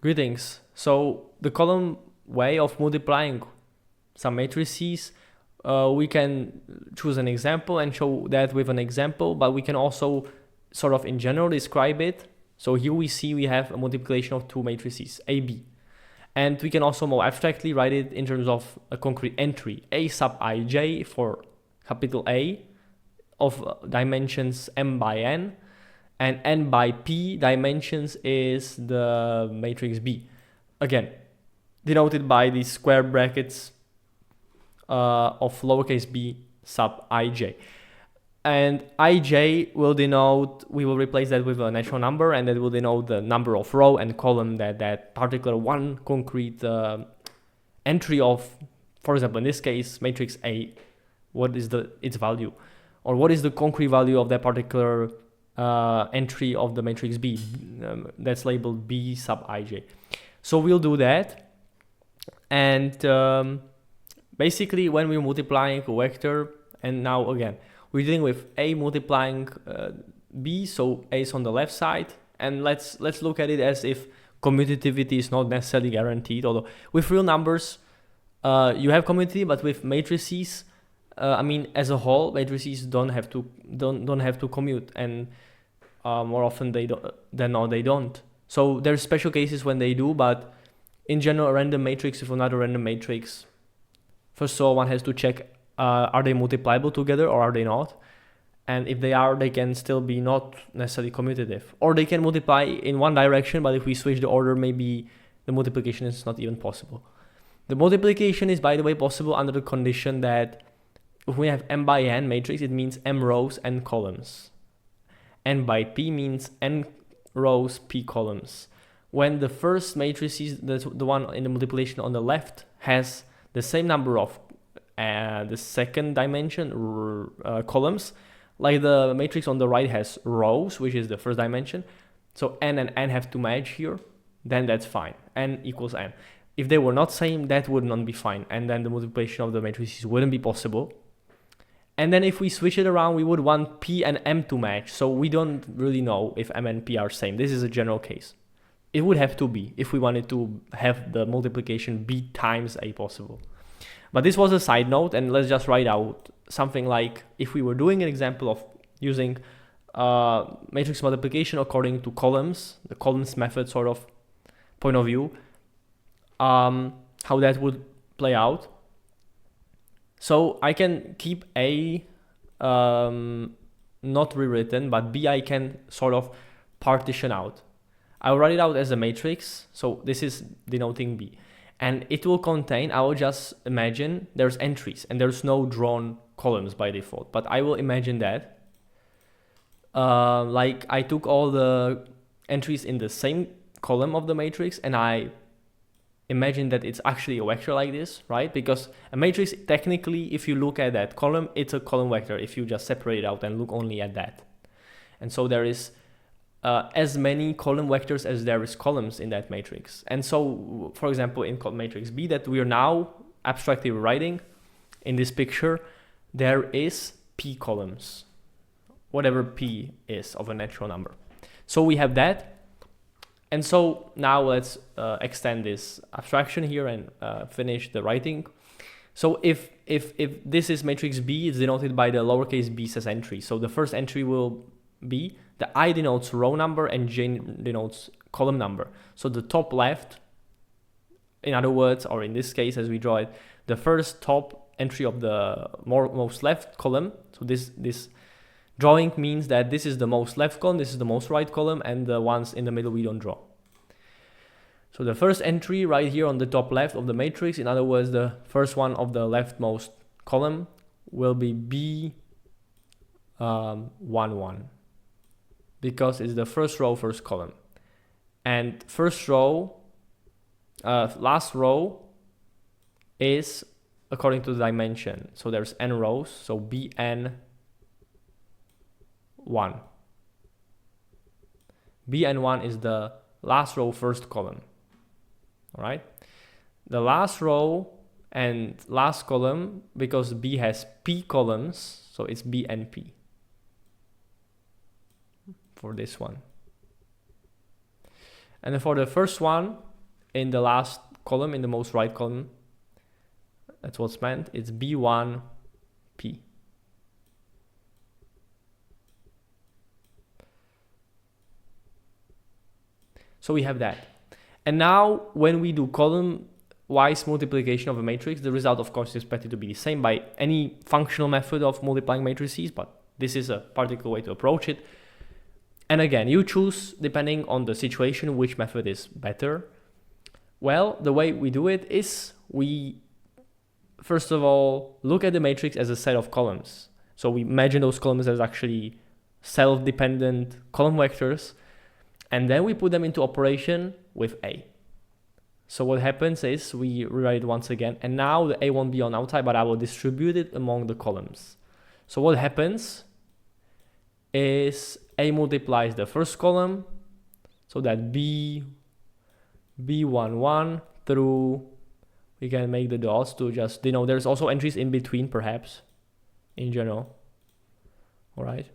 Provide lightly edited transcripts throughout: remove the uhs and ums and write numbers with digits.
Greetings. So the column way of multiplying some matrices, we can choose an example and show that with an example, but we can also sort of in general describe it. So here we see we have a multiplication of two matrices, A, B. And we can also more abstractly write it in terms of a concrete entry, A sub ij for capital A of dimensions m by n, and n by p dimensions is the matrix B. Again, denoted by these square brackets of lowercase b sub ij. And ij will denote, we will replace that with a natural number, and that will denote the number of row and column that particular one concrete entry of, for example, in this case, matrix A, what is its value? Or what is the concrete value of that particular entry of the matrix B that's labeled B sub ij. So we'll do that. And basically when we're multiplying a vector, and now again, we're dealing with A multiplying B, so A is on the left side, and let's look at it as if commutativity is not necessarily guaranteed, although with real numbers you have commutativity, but with matrices, I mean as a whole, matrices don't have to commute, and more often than not they don't. So there's special cases when they do, but in general, a random matrix with another random matrix, first of all, one has to check are they multipliable together or are they not? And if they are, they can still be not necessarily commutative. Or they can multiply in one direction, but if we switch the order, maybe the multiplication is not even possible. The multiplication is, by the way, possible under the condition that if we have m by n matrix, it means m rows and columns. N by p means n rows, p columns. When the first matrix is the one in the multiplication on the left has the same number of the second dimension columns, like the matrix on the right has rows, which is the first dimension, so n and n have to match here, then that's fine. N equals n. If they were not same, that would not be fine, and then the multiplication of the matrices wouldn't be possible. And then if we switch it around, we would want p and m to match, so we don't really know if m and p are same. This is a general case. It would have to be if we wanted to have the multiplication b times a possible. But this was a side note, and let's just write out something like if we were doing an example of using matrix multiplication according to columns, the columns method sort of point of view, how that would play out. So I can keep A not rewritten, but B I can sort of partition out. I'll write it out as a matrix, so this is denoting B. And it will contain, I will just imagine there's entries and there's no drawn columns by default, but I will imagine that like I took all the entries in the same column of the matrix and I imagine that it's actually a vector like this, right? Because a matrix, technically, if you look at that column, it's a column vector if you just separate it out and look only at that. And so there is as many column vectors as there is columns in that matrix. And so, for example, in matrix B that we are now abstractly writing in this picture, there is p columns, whatever p is of a natural number. So we have that. And so now let's extend this abstraction here and finish the writing. So if this is matrix B, it's denoted by the lowercase b as entry. So the first entry will be, the I denotes row number and J denotes column number. So the top left, in other words, or in this case as we draw it, the first top entry of the most left column. So this drawing means that this is the most left column, this is the most right column, and the ones in the middle we don't draw. So the first entry right here on the top left of the matrix, in other words, the first one of the leftmost column, will be B 1 1, because it's the first row, first column. And first row, last row is according to the dimension. So there's n rows, so Bn 1. Bn1 is the last row, first column. All right. The last row and last column, because B has p columns, so it's Bnp for this one. And then for the first one, in the last column, in the most right column. That's what's meant. It's B1P. So we have that. And now when we do column-wise multiplication of a matrix, the result, of course, is expected to be the same by any functional method of multiplying matrices, but this is a particular way to approach it. And again, you choose, depending on the situation, which method is better. Well, the way we do it is we, first of all, look at the matrix as a set of columns. So we imagine those columns as actually self-dependent column vectors, and then we put them into operation with A. So what happens is we rewrite it once again, and now the A won't be on outside, but I will distribute it among the columns. So what happens is A multiplies the first column, so that B11 through, we can make the dots to just denote, there's also entries in between perhaps, in general, all right?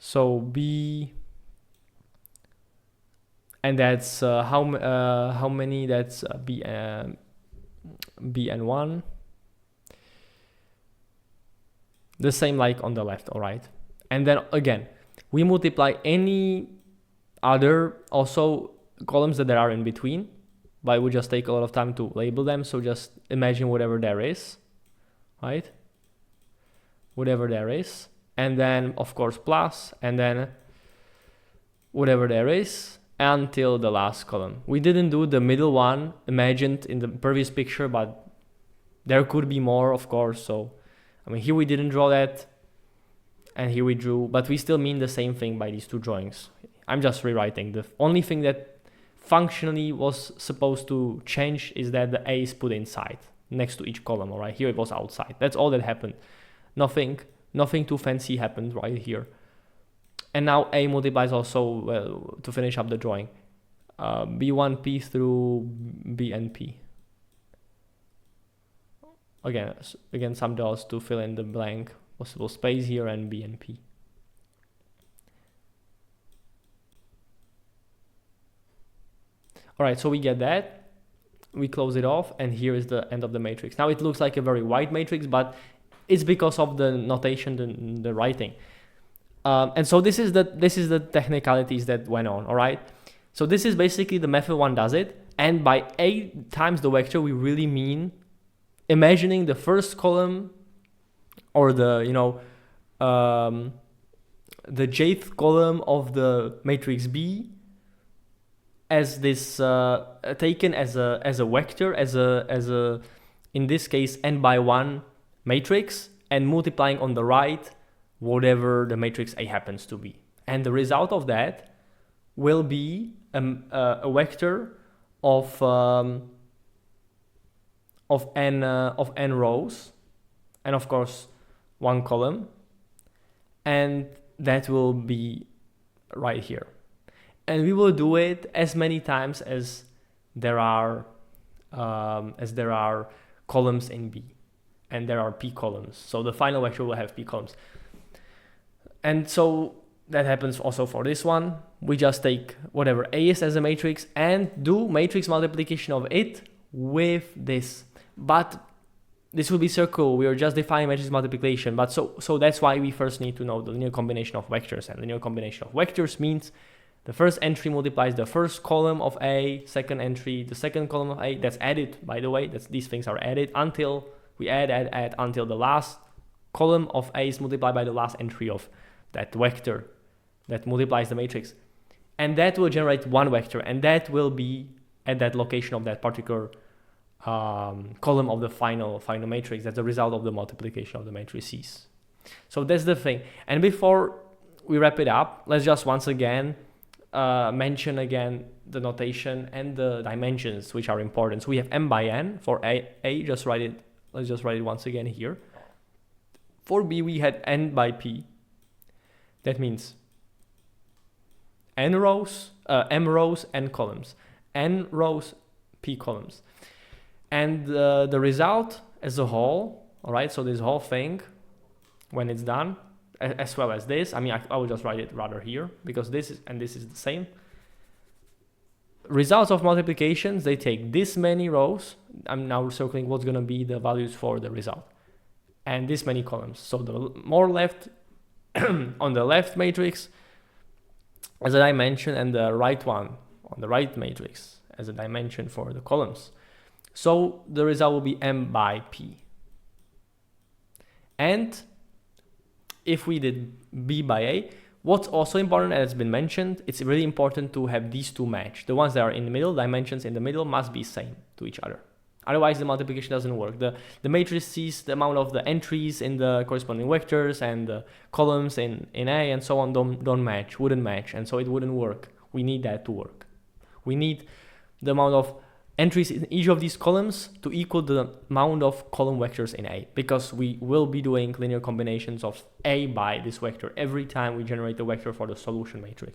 So B, and that's how many? That's B and 1. The same like on the left, all right? And then again, we multiply any other also columns that there are in between, but it would just take a lot of time to label them. So just imagine whatever there is, right? Whatever there is. And then, of course, plus, and then whatever there is until the last column. We didn't do the middle one imagined in the previous picture, but there could be more, of course. So, I mean, here we didn't draw that, and here we drew, but we still mean the same thing by these two drawings. I'm just rewriting. The only thing that functionally was supposed to change is that the A is put inside, next to each column, all right? Here it was outside. That's all that happened. Nothing too fancy happened right here. And now A multiplies also, well, to finish up the drawing, B1P through B and P. Again, some dots to fill in the blank possible space here, and B and P. All right, so we get that. We close it off, and here is the end of the matrix. Now it looks like a very wide matrix, but it's because of the notation, the writing. And so this is the technicalities that went on, all right? So this is basically the method one does it, and by A times the vector, we really mean imagining the first column or the, the jth column of the matrix B as this taken as a vector, as a in this case n by 1 matrix, and multiplying on the right whatever the matrix A happens to be, and the result of that will be a vector of n rows, and of course 1 column, and that will be right here. And we will do it as many times as there are columns in B, and there are P columns. So the final vector will have P columns. And so that happens also for this one. We just take whatever A is as a matrix and do matrix multiplication of it with this. But this will be circle. We are just defining matrix multiplication. But so that's why we first need to know the linear combination of vectors. And linear combination of vectors means the first entry multiplies the first column of A, second entry, the second column of A. That's added, by the way. These things are added until we add until the last column of A is multiplied by the last entry of that vector that multiplies the matrix. And that will generate one vector, and that will be at that location of that particular column of the final matrix. That's the result of the multiplication of the matrices. So that's the thing. And before we wrap it up, let's just once again mention again the notation and the dimensions, which are important. So we have m by n for A. Just write it. Let's just write it once again here. For B, we had n by P. That means n rows, m rows, n columns, n rows, P columns. And the result as a whole, all right, so this whole thing, when it's done, as well as this. I mean, I will just write it rather here, because this is the same. Results of multiplications, they take this many rows. I'm now circling what's going to be the values for the result, and this many columns. So the more left on the left matrix as a dimension, and the right one on the right matrix as a dimension for the columns. So the result will be m by p. And if we did b by a, what's also important, as has been mentioned, it's really important to have these two match. The ones that are in the middle, dimensions in the middle, must be same to each other. Otherwise, the multiplication doesn't work. The matrix sees the amount of the entries in the corresponding vectors, and the columns in A and so on don't match, wouldn't match, and so it wouldn't work. We need that to work. We need the amount of entries in each of these columns to equal the amount of column vectors in A, because we will be doing linear combinations of A by this vector every time we generate the vector for the solution matrix.